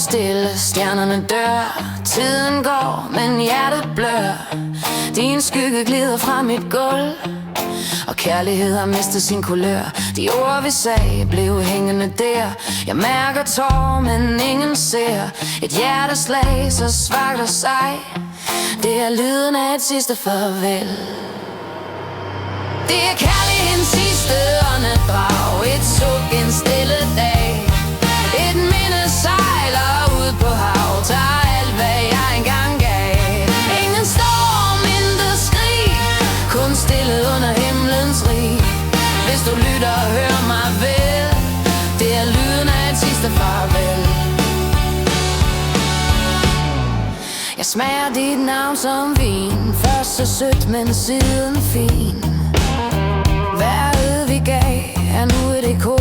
stille, stjernerne dør. Tiden går, men hjertet blør. Din skygge glider fra mit gulv, og kærlighed har mistet sin kulør. De ord vi sagde blev hængende der. Jeg mærker tår, men ingen ser. Et hjerteslag så svagt og sej. Det er lyden af et sidste farvel. Det er kærlighedens sidste åndedrag. Et suk, en stille dag. Et minde sejler ud på hav. Tager alt hvad jeg engang gav. Ingen storm, intet skrig, kun stille under himlens rig. Hvis du lytter og hører mig vel, det er lyden af et sidste farvel. Jeg smager dit navn som vin. Først så sødt, men siden fin. Vejret vi gav er nu et ekko,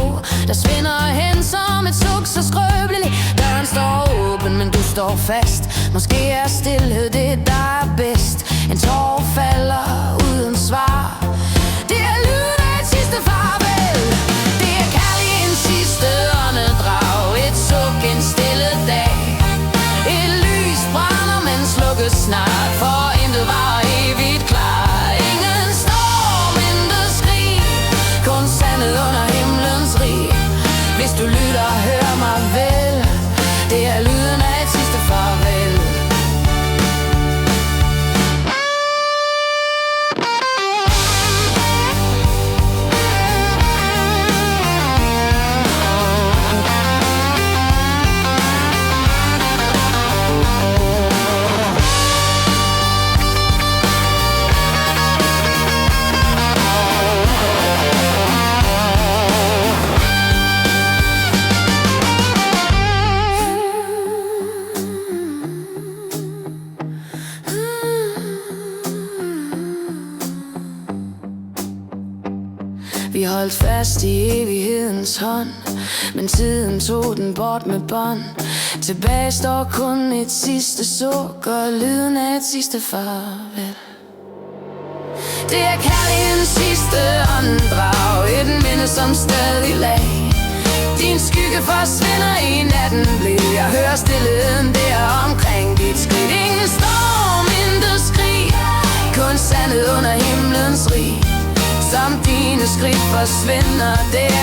der svinder hen som et suk så skrøbeligt. Døren står åben, men du står fast. Måske er stillhed det, der er bedst. En tår falder uden svar. Det er lyden af et sidste farvel. Det er kærlighedens sidste åndedrag. Et suk, en stille dag. Et lys brænder, men slukkes snart, for intet var evigt klar. Ingen storm, intet skrig, kun sandet under himlens rig. Hvis du lytter og hører mig vel, det er lyden af et sidste farvel. Vi holdt fast i evighedens hånd, men tiden tog den bort med bånd. Tilbage står kun et sidste suk og lyden af et sidste farvel. Det er kærlighedens sidste åndedrag. Et minde som stadig lag. Din skygge forsvinder i natten bleg. Jeg hører stillheden der omkring dit skridt. Ingen storm, intet skrig, kun sandet under himlens rig. Som dine skridt forsvinder der